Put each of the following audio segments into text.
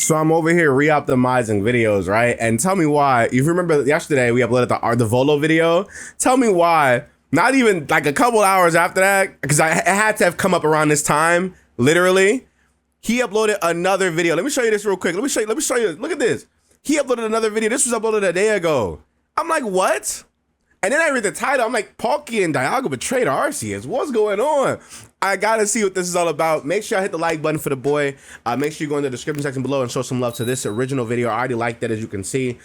So I'm over here re-optimizing videos, right? And tell me why. You remember yesterday we uploaded the Volo video? Tell me why. Not even like a couple hours after that, because it had to have come up around this time, literally. He uploaded another video. Let me show you this real quick. Let me show you. Look at this. He uploaded another video. This was uploaded a day ago. I'm like, what? And then I read the title. I'm like, Palkia and Dialga betrayed Arceus. What's going on? I gotta see what this is all about. Make sure I hit the like button for the boy. Make sure you go in the description section below and show some love to this original video. I already liked that, as you can see.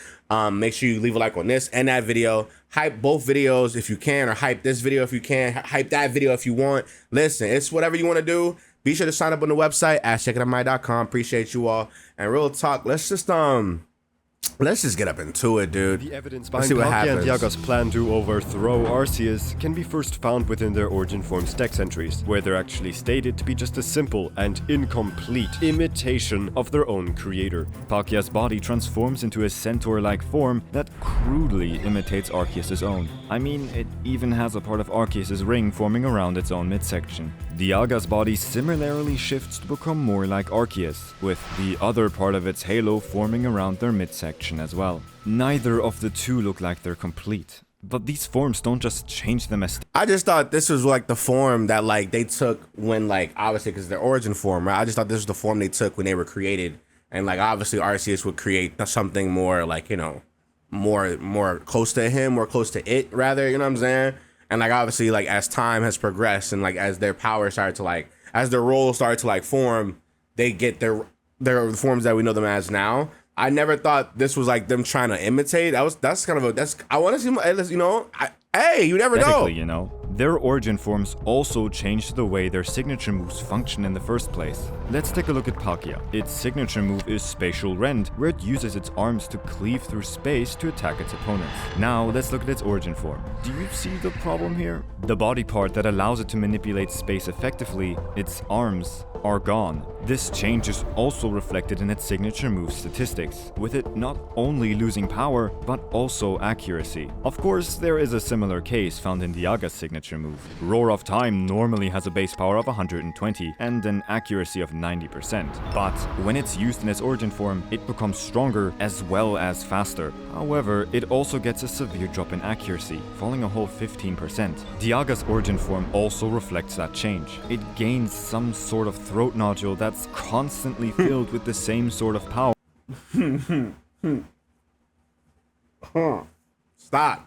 Make sure you leave a like on this and that video. Hype both videos if you can, or hype this video if you can. Hype that video if you want. Listen, it's whatever you want to do. Be sure to sign up on the website at SacredAlmighty.com. Appreciate you all. And real talk, let's just get up into it, dude. The evidence behind Palkia and Dialga's plan to overthrow Arceus can be first found within their Origin Forms text entries, where they're actually stated to be just a simple and incomplete imitation of their own creator. Palkia's body transforms into a centaur-like form that crudely imitates Arceus' own. I mean, it even has a part of Arceus' ring forming around its own midsection. Dialga's body similarly shifts to become more like Arceus, with the other part of its halo forming around their midsection as well. Neither of the two look like they're complete, but these forms don't just change them as... I just thought this was like the form that like they took when, like, obviously because their origin form, right? I just thought this was the form they took when they were created, and like obviously Arceus would create something more like, you know, more close to him, more close to it rather, you know what I'm saying? And like obviously like as time has progressed and like as their power started to like, as their roles started to like form, they get their forms that we know them as now. I never thought this was like them trying to imitate. I want to see, you know, hey, you never know. You know, their origin forms also changed the way their signature moves function in the first place. Let's take a look at Palkia. Its signature move is Spatial Rend, where it uses its arms to cleave through space to attack its opponents. Now, let's look at its origin form. Do you see the problem here? The body part that allows it to manipulate space effectively, its arms, are gone. This change is also reflected in its signature move statistics, with it not only losing power, but also accuracy. Of course, there is a similar case found in Dialga's signature move. Roar of Time normally has a base power of 120 and an accuracy of 90%, but when it's used in its origin form, it becomes stronger as well as faster. However, it also gets a severe drop in accuracy, falling a whole 15%. Dialga's origin form also reflects that change. It gains some sort of throat nodule that's constantly filled with the same sort of power. Stop.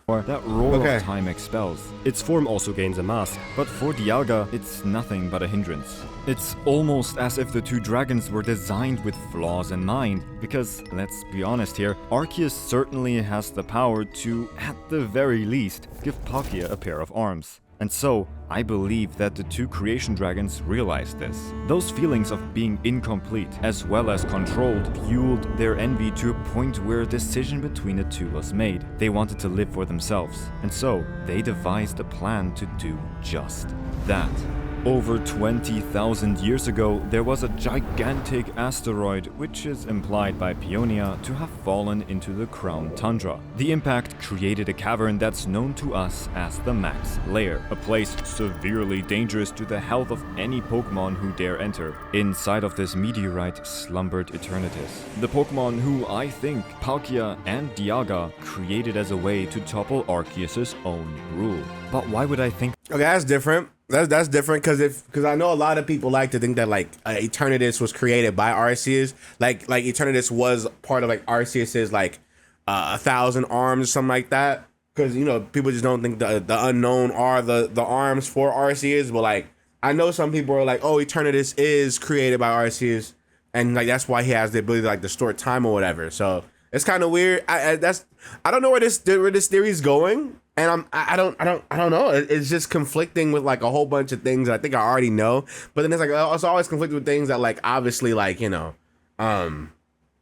That Roar of Time expels. Its form also gains a mask, but for Dialga, it's nothing but a hindrance. It's almost as if the two dragons were designed with flaws in mind, because, let's be honest here, Arceus certainly has the power to, at the very least, give Palkia a pair of arms. And so, I believe that the two creation dragons realized this. Those feelings of being incomplete, as well as controlled, fueled their envy to a point where a decision between the two was made. They wanted to live for themselves, and so they devised a plan to do just that. Over 20,000 years ago, there was a gigantic asteroid, which is implied by Peonia to have fallen into the Crown Tundra. The impact created a cavern that's known to us as the Max Lair, a place severely dangerous to the health of any Pokemon who dare enter. Inside of this meteorite slumbered Eternatus, the Pokemon who I think Palkia and Dialga created as a way to topple Arceus' own rule. But why would I think... Okay, that's different. That's different because I know a lot of people like to think that like Eternatus was created by Arceus, like Eternatus was part of like Arceus's like 1,000 arms or something like that. Because, you know, people just don't think the unknown are the arms for Arceus, but like I know some people are like, oh, Eternatus is created by Arceus, and like that's why he has the ability to like distort time or whatever. So it's kind of weird. I don't know where this theory is going. And I don't know. It's just conflicting with like a whole bunch of things that I think I already know. But then it's like it's always conflicting with things that like obviously like, you know, that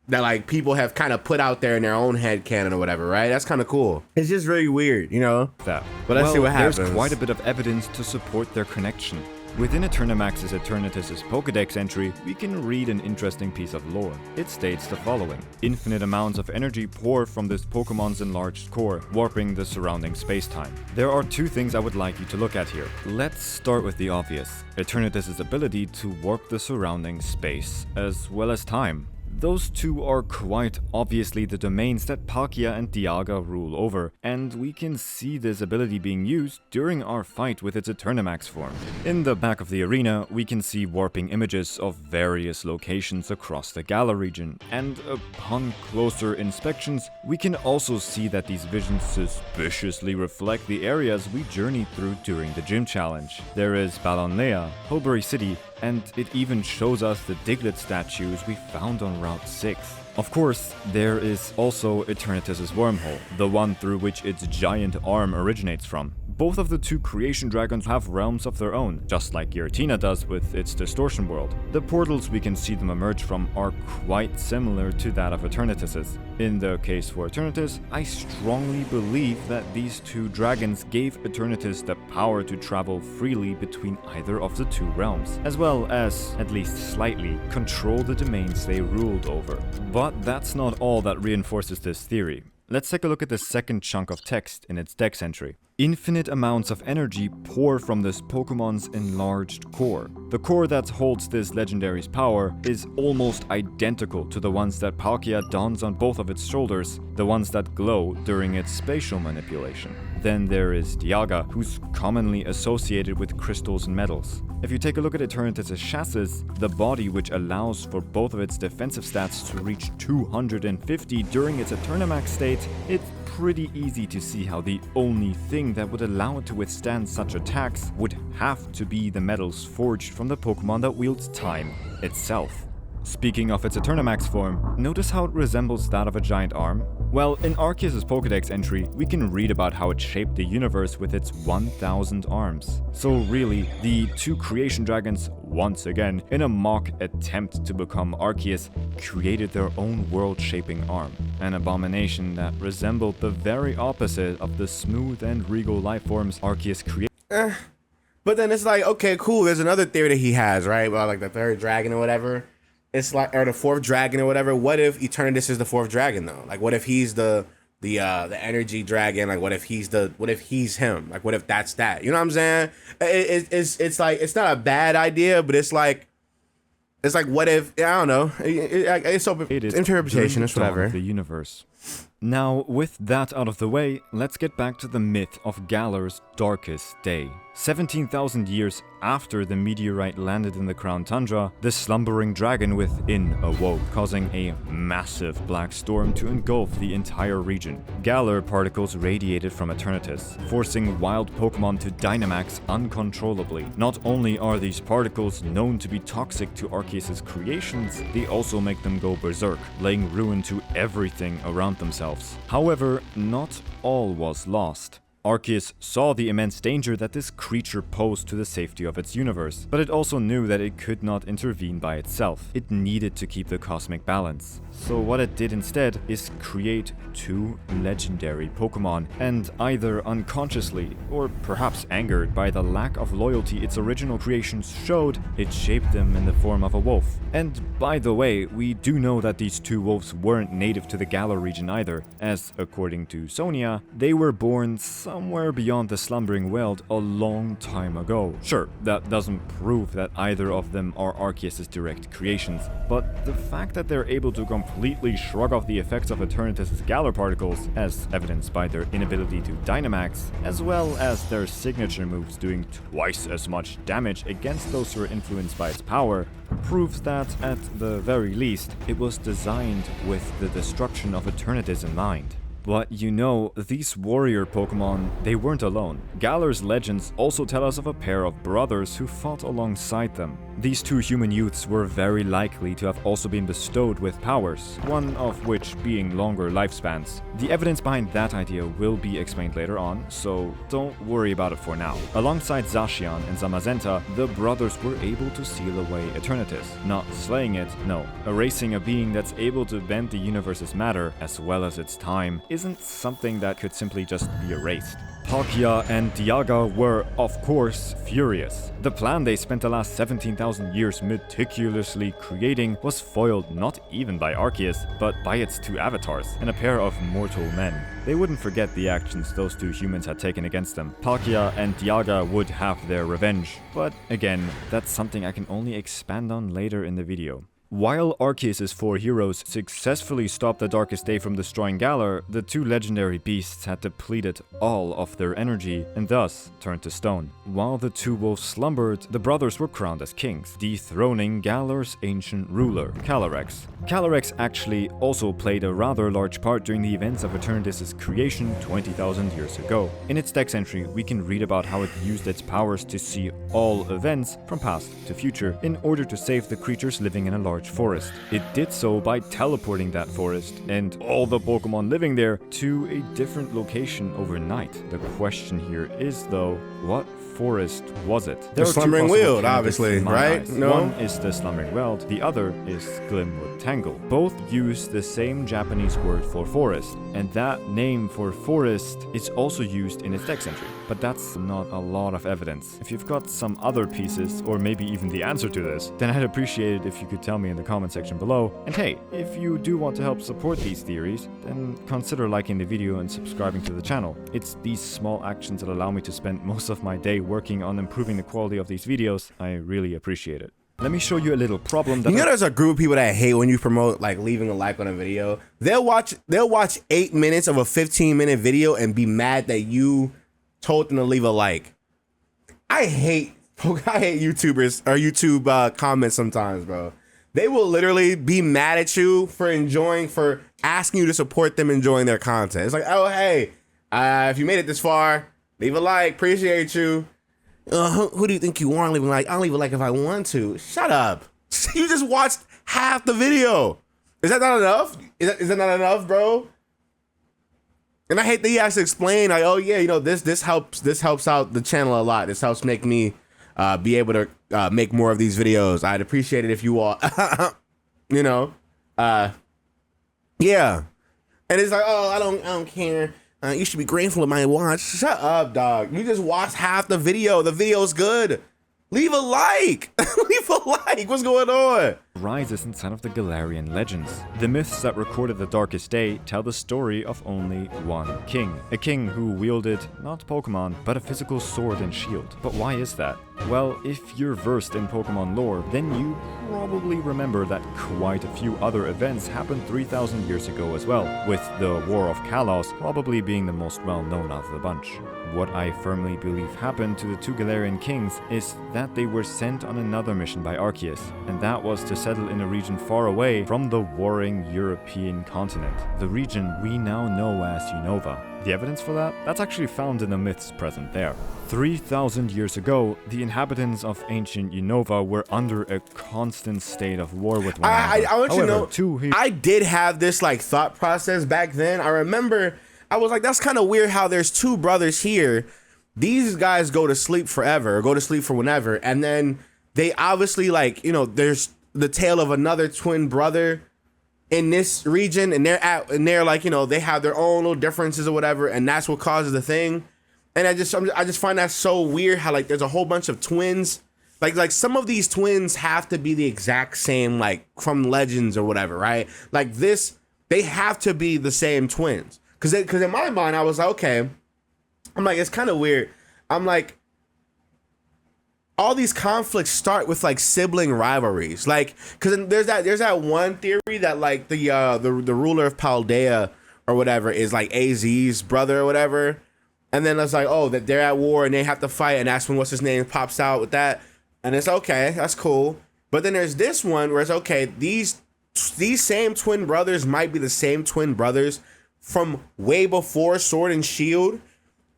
like people have kind of put out there in their own head canon or whatever, right? That's kind of cool. It's just very weird, you know. That. But let's see what happens. There's quite a bit of evidence to support their connection. Within Eternamax's Eternatus' Pokédex entry, we can read an interesting piece of lore. It states the following: infinite amounts of energy pour from this Pokémon's enlarged core, warping the surrounding space-time. There are two things I would like you to look at here. Let's start with the obvious: Eternatus' ability to warp the surrounding space, as well as time. Those two are quite obviously the domains that Palkia and Dialga rule over, and we can see this ability being used during our fight with its Eternamax form. In the back of the arena, we can see warping images of various locations across the Galar region, and upon closer inspections, we can also see that these visions suspiciously reflect the areas we journeyed through during the gym challenge. There is Balonlea, Hulbury City, and it even shows us the Diglett statues we found on Route 6. Of course, there is also Eternatus' wormhole, the one through which its giant arm originates from. Both of the two creation dragons have realms of their own, just like Giratina does with its distortion world. The portals we can see them emerge from are quite similar to that of Eternatus's. In the case for Eternatus, I strongly believe that these two dragons gave Eternatus the power to travel freely between either of the two realms, as well as, at least slightly, control the domains they ruled over. But that's not all that reinforces this theory. Let's take a look at the second chunk of text in its dex entry. Infinite amounts of energy pour from this Pokémon's enlarged core. The core that holds this legendary's power is almost identical to the ones that Palkia dons on both of its shoulders, the ones that glow during its spatial manipulation. Then there is Dialga, who's commonly associated with crystals and metals. If you take a look at Eternatus' chassis, the body which allows for both of its defensive stats to reach 250 during its Eternamax state, it's pretty easy to see how the only thing that would allow it to withstand such attacks would have to be the metals forged from the Pokémon that wields time itself. Speaking of its Eternamax form, notice how it resembles that of a giant arm? Well, in Arceus' Pokédex entry, we can read about how it shaped the universe with its 1,000 arms. So really, the two creation dragons, once again, in a mock attempt to become Arceus, created their own world-shaping arm. An abomination that resembled the very opposite of the smooth and regal life forms Arceus created. But then it's like, okay, cool, there's another theory that he has, right? Well, like the third dragon or whatever. It's like, or the fourth dragon or whatever. What if Eternatus is the fourth dragon though? Like, what if he's the energy dragon? Like, what if he's him? Like, what if that's that? You know what I'm saying? It's like, it's not a bad idea, but it's like, what if, I don't know. It's open interpretation. It's whatever. The universe. Now, with that out of the way, let's get back to the myth of Galar's darkest day. 17,000 years after the meteorite landed in the Crown Tundra, the slumbering dragon within awoke, causing a massive black storm to engulf the entire region. Galar particles radiated from Eternatus, forcing wild Pokémon to Dynamax uncontrollably. Not only are these particles known to be toxic to Arceus' creations, they also make them go berserk, laying ruin to everything around themselves. However, not all was lost. Arceus saw the immense danger that this creature posed to the safety of its universe, but it also knew that it could not intervene by itself. It needed to keep the cosmic balance. So what it did instead is create two legendary Pokémon, and either unconsciously, or perhaps angered by the lack of loyalty its original creations showed, it shaped them in the form of a wolf. And by the way, we do know that these two wolves weren't native to the Galar region either, as according to Sonia, they were born somewhere beyond the Slumbering World a long time ago. Sure, that doesn't prove that either of them are Arceus' direct creations, but the fact that they're able to completely shrug off the effects of Eternatus' Galar particles, as evidenced by their inability to Dynamax, as well as their signature moves doing twice as much damage against those who are influenced by its power, proves that, at the very least, it was designed with the destruction of Eternatus in mind. But you know, these warrior Pokémon, they weren't alone. Galar's legends also tell us of a pair of brothers who fought alongside them. These two human youths were very likely to have also been bestowed with powers, one of which being longer lifespans. The evidence behind that idea will be explained later on, so don't worry about it for now. Alongside Zacian and Zamazenta, the brothers were able to seal away Eternatus. Not slaying it, no. Erasing a being that's able to bend the universe's matter, as well as its time, isn't something that could simply just be erased. Palkia and Dialga were, of course, furious. The plan they spent the last 17,000 years meticulously creating was foiled not even by Arceus, but by its two avatars, and a pair of mortal men. They wouldn't forget the actions those two humans had taken against them. Palkia and Dialga would have their revenge, but again, that's something I can only expand on later in the video. While Arceus' four heroes successfully stopped the Darkest Day from destroying Galar, the two legendary beasts had depleted all of their energy and thus turned to stone. While the two wolves slumbered, the brothers were crowned as kings, dethroning Galar's ancient ruler, Calyrex. Calyrex actually also played a rather large part during the events of Eternatus' creation 20,000 years ago. In its text entry, we can read about how it used its powers to see all events from past to future in order to save the creatures living in a large forest. It did so by teleporting that forest and all the Pokemon living there to a different location overnight. The question here is though, what forest was it? The Slumbering Weald, obviously, right? No? One is the Slumbering Weald, the other is Glimwood Tangle. Both use the same Japanese word for forest, and that name for forest is also used in its text entry. But that's not a lot of evidence. If you've got some other pieces, or maybe even the answer to this, then I'd appreciate it if you could tell me in the comment section below. And hey, if you do want to help support these theories, then consider liking the video and subscribing to the channel. It's these small actions that allow me to spend most of my day working on improving the quality of these videos. I really appreciate it. Let me show you a little problem that there's a group of people that hate when you promote like leaving a like on a video. They'll watch 8 minutes of a 15-minute video and be mad that you told them to leave a like. I hate YouTubers or YouTube comments sometimes, bro. They will literally be mad at you for asking you to support them enjoying their content. It's like, oh, hey, if you made it this far, leave a like, appreciate you. Who do you think you are leaving a like? I'll leave a like if I want to. Shut up. You just watched half the video. Is that not enough? Is that not enough, bro? And I hate that he has to explain, like, oh yeah, this helps out the channel a lot. This helps make me be able to make more of these videos. I'd appreciate it if you all, yeah. And it's like, oh, I don't care. You should be grateful of my watch. Shut up, dog. You just watched half the video. The video's good. Leave a like. Leave a like. What's going on? Rises in some of the Galarian legends. The myths that recorded the Darkest Day tell the story of only one king. A king who wielded not Pokemon, but a physical sword and shield. But why is that? Well, if you're versed in Pokemon lore, then you probably remember that quite a few other events happened 3,000 years ago as well, with the War of Kalos probably being the most well-known of the bunch. What I firmly believe happened to the two Galarian kings is that they were sent on another mission by Arceus, and that was to settle in a region far away from the warring European continent, the region we now know as Unova. The evidence for that? That's actually found in the myths present there. 3,000 years ago, the inhabitants of ancient Unova were under a constant state of war with one another. I want you to know, I did have this like thought process back then. I remember I was like, that's kind of weird how there's two brothers here. These guys go to sleep forever, or go to sleep for whenever, and then they obviously like, there's the tale of another twin brother in this region, and they're like, they have their own little differences or whatever, and that's what causes the thing. And I just find that so weird how like there's a whole bunch of twins, like some of these twins have to be the exact same, like from legends or whatever, right? Like this, they have to be the same twins, because in my mind I was like, okay, I'm like, it's kind of weird. I'm like, all these conflicts start with like sibling rivalries, like, because there's that one theory that like the ruler of Paldea or whatever is like AZ's brother or whatever, and then it's like, oh, that they're at war and they have to fight, and that's when what's his name pops out with that, and it's okay, that's cool. But then there's this one where it's okay, these same twin brothers might be the same twin brothers from way before Sword and Shield.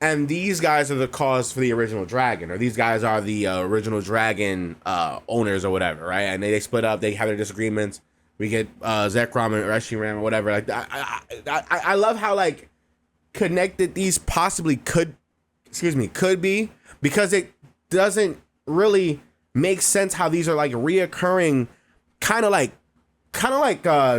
And these guys are the cause for the original dragon, or these guys are the original dragon owners or whatever, right? And they split up, they have their disagreements. We get Zekrom or Reshiram or whatever. Like I love how like connected these possibly could be, because it doesn't really make sense how these are like reoccurring kind of like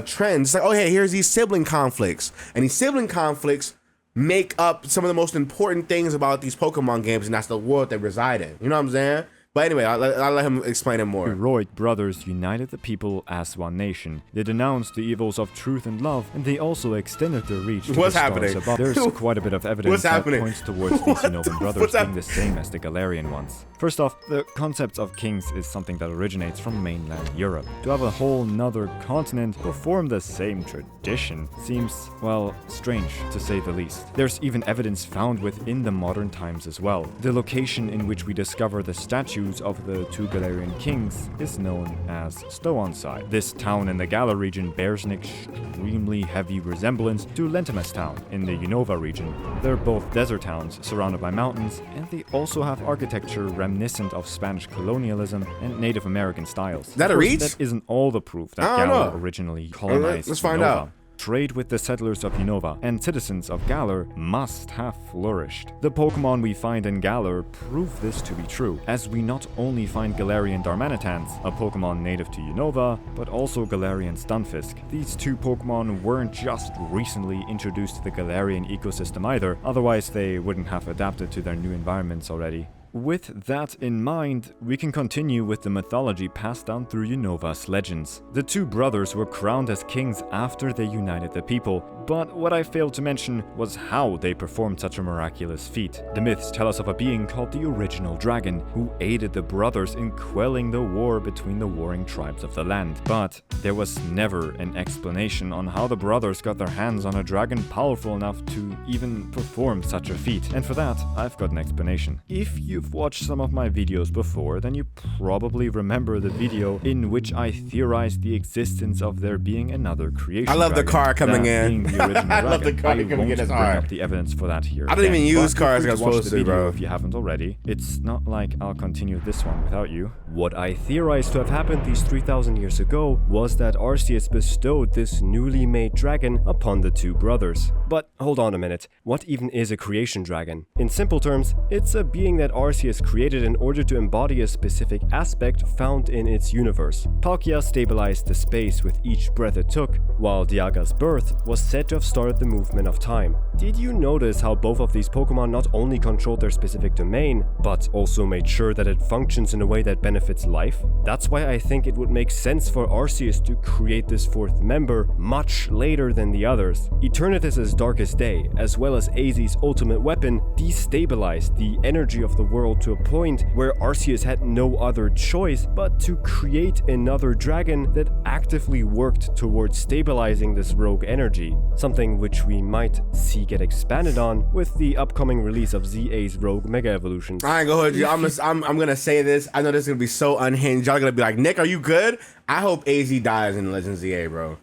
trends. It's like, oh hey, here's these sibling conflicts, and these sibling conflicts make up some of the most important things about these Pokemon games, and that's the world they reside in. You know what I'm saying? But anyway, I'll let him explain it more. Heroic brothers united the people as one nation. They denounced the evils of truth and love, and they also extended their reach to the stars above. There's quite a bit of evidence that points towards these Unovan brothers being the same as the Galarian ones. First off, the concept of kings is something that originates from mainland Europe. To have a whole nother continent perform the same tradition seems, well, strange to say the least. There's even evidence found within the modern times as well. The location in which we discover the statues of the two Galarian kings is known as Stow-on-Side. This town in the Galar region bears an extremely heavy resemblance to Lentimas town in the Unova region. They're both desert towns surrounded by mountains, and they also have architecture reminiscent of Spanish colonialism and Native American styles. That a reach? That isn't all the proof that Galar originally colonized Let's find Unova. out. Trade with the settlers of Unova and citizens of Galar must have flourished. The Pokemon we find in Galar prove this to be true, as we not only find Galarian Darmanitans, a Pokemon native to Unova, but also Galarian Stunfisk. These two Pokemon weren't just recently introduced to the Galarian ecosystem either, otherwise they wouldn't have adapted to their new environments already. With that in mind, we can continue with the mythology passed down through Unova's legends. The two brothers were crowned as kings after they united the people, but what I failed to mention was how they performed such a miraculous feat. The myths tell us of a being called the Original Dragon, who aided the brothers in quelling the war between the warring tribes of the land. But there was never an explanation on how the brothers got their hands on a dragon powerful enough to even perform such a feat, and for that, I've got an explanation. If you've watched some of my videos before, then you probably remember the video in which I theorized the existence of there being another creation. I love dragon, the car coming in. The original I love the dragon. car I coming won't in as bring hard. up the evidence for that here. I don't even use but cars feel like free I'm to watch supposed the to, video bro. if you haven't already. It's not like I'll continue this one without you. What I theorized to have happened these 3,000 years ago was that Arceus bestowed this newly made dragon upon the two brothers. But hold on a minute, what even is a creation dragon? In simple terms, it's a being that Arceus created in order to embody a specific aspect found in its universe. Palkia stabilized the space with each breath it took, while Dialga's birth was said to have started the movement of time. Did you notice how both of these Pokemon not only controlled their specific domain, but also made sure that it functions in a way that benefits life? That's why I think it would make sense for Arceus to create this fourth member much later than the others. Eternatus's Darkest Day, as well as AZ's ultimate weapon, destabilized the energy of the world to a point where Arceus had no other choice but to create another dragon that actively worked towards stabilizing this rogue energy, something which we might see get expanded on with the upcoming release of ZA's Rogue Mega Evolutions. I ain't gonna hold you. I'm gonna say this. I know this is gonna be so unhinged. Y'all gonna be like, Nick, are you good? I hope AZ dies in Legends ZA, bro.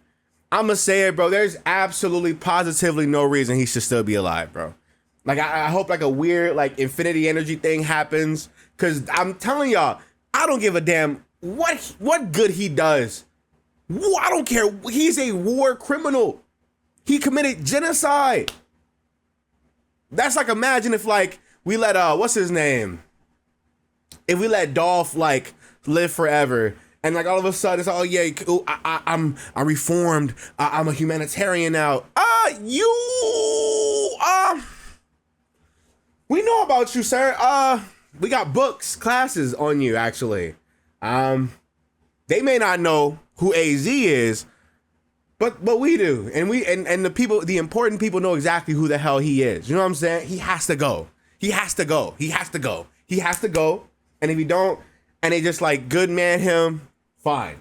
I'm gonna say it, bro. There's absolutely positively no reason he should still be alive, bro. Like I hope like a weird like infinity energy thing happens, cause I'm telling y'all, I don't give a damn what good he does. I don't care. He's a war criminal. He committed genocide. That's like, imagine if like we let what's his name? If we let Dolph like live forever, and like all of a sudden it's oh yeah, I'm reformed. I'm a humanitarian now. We know about you, sir. We got books, classes on you actually. They may not know who AZ is, but we do, and the people, the important people know exactly who the hell he is. You know what I'm saying? He has to go. He has to go. He has to go. He has to go. And if he don't, and they just like good man him, fine.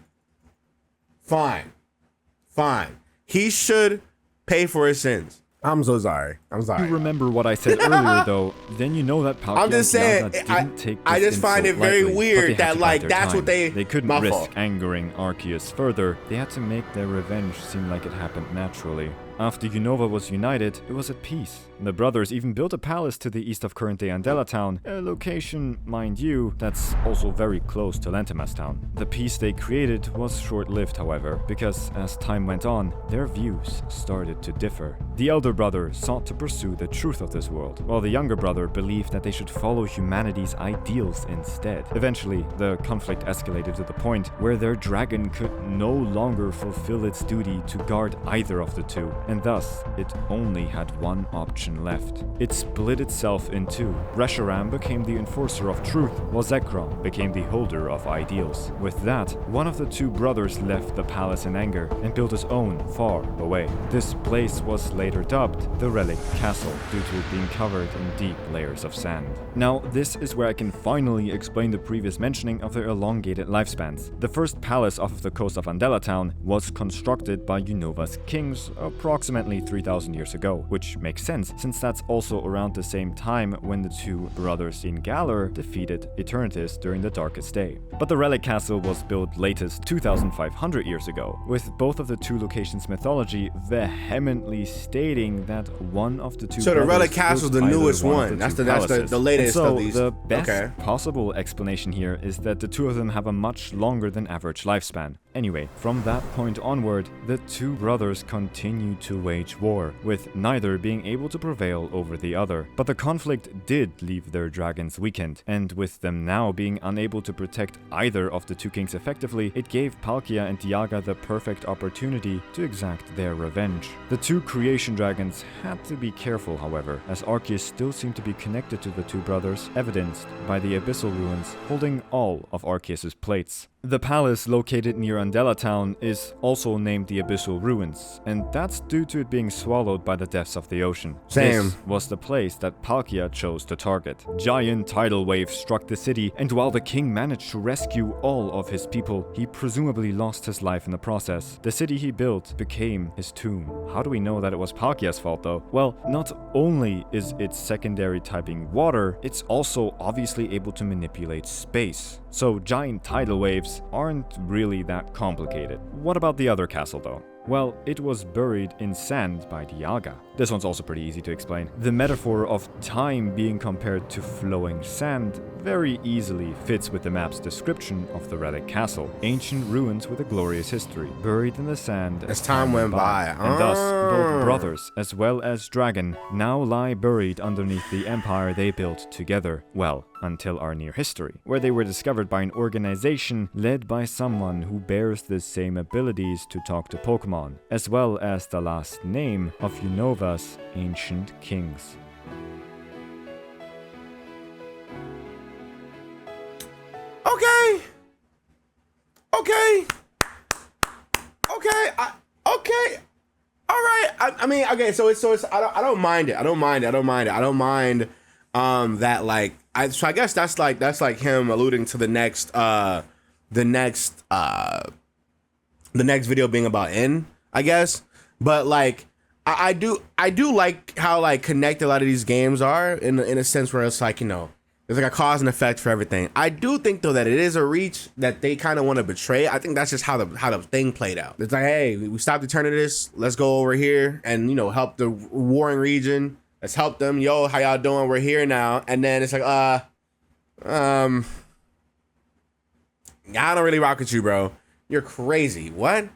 He should pay for his sins. I'm so sorry. I'm sorry. You remember what I said earlier, though, then you know that Palkia I'm just saying, didn't take I this just find it insult very lightly, weird but they had that to like bide their that's time. what they couldn't my risk fault. angering Arceus further. They had to make their revenge seem like it happened naturally. After Unova was united, it was at peace. The brothers even built a palace to the east of current-day Andela Town, a location, mind you, that's also very close to Lentimas Town. The peace they created was short-lived, however, because as time went on, their views started to differ. The elder brother sought to pursue the truth of this world, while the younger brother believed that they should follow humanity's ideals instead. Eventually, the conflict escalated to the point where their dragon could no longer fulfill its duty to guard either of the two. and thus it only had one option left. It split itself in two. Reshiram became the enforcer of truth, while Zekrom became the holder of ideals. With that, one of the two brothers left the palace in anger and built his own far away. This place was later dubbed the Relic Castle due to it being covered in deep layers of sand. Now, this is where I can finally explain the previous mentioning of their elongated lifespans. The first palace off of the coast of Andela Town was constructed by Unova's kings approximately 3,000 years ago, which makes sense since that's also around the same time when the two brothers in Galar defeated Eternatus during the Darkest Day. But the Relic Castle was built latest 2,500 years ago, with both of the two locations' mythology vehemently stating that one of the two So the Relic Castle is the newest one. That's the latest so of these. The best possible explanation here is that the two of them have a much longer than average lifespan. Anyway, from that point onward, the two brothers continued to wage war, with neither being able to prevail over the other. But the conflict did leave their dragons weakened, and with them now being unable to protect either of the two kings effectively, it gave Palkia and Dialga the perfect opportunity to exact their revenge. The two creation dragons had to be careful, however, as Arceus still seemed to be connected to the two brothers, evidenced by the abyssal ruins holding all of Arceus's plates. The palace located near Andela Town is also named the Abyssal Ruins, and that's due to it being swallowed by the depths of the ocean. Same. This was the place that Palkia chose to target. Giant tidal waves struck the city, and while the king managed to rescue all of his people, he presumably lost his life in the process. The city he built became his tomb. How do we know that it was Palkia's fault though? Well, not only is its secondary typing water, it's also obviously able to manipulate space. So giant tidal waves aren't really that complicated. What about the other castle though? Well, it was buried in sand by Dialga. This one's also pretty easy to explain. The metaphor of time being compared to flowing sand very easily fits with the map's description of the Relic Castle. Ancient ruins with a glorious history, buried in the sand As time went by. And thus, both brothers, as well as Dragon, now lie buried underneath the empire they built together. Well, until our near history, where they were discovered by an organization led by someone who bears the same abilities to talk to Pokemon, as well as the last name of Unova's ancient kings. Okay. All right. I mean, okay. So it's. I don't mind it. I don't mind that like. So I guess that's like him alluding to the next video being about N, I guess. But like, I do like how like connected a lot of these games are in a sense where it's like, you know, there's like a cause and effect for everything. I do think though that it is a reach that they kind of want to betray. I think that's just how the thing played out. It's like, hey, we stopped Eternatus. Let's go over here and, you know, help the warring region. Let's help them. Yo, how y'all doing? We're here now. And then it's like, I don't really rock with you, bro. You're crazy. What?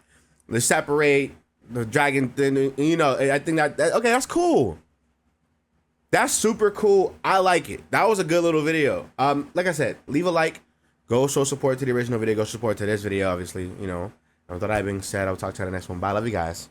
Let's separate the dragon thing. You know, I think that okay, that's cool. That's super cool. I like it. That was a good little video. Like I said, leave a like. Go show support to the original video. Go support to this video, obviously, you know. With that being said, I'll talk to you in the next one. Bye. Love you guys.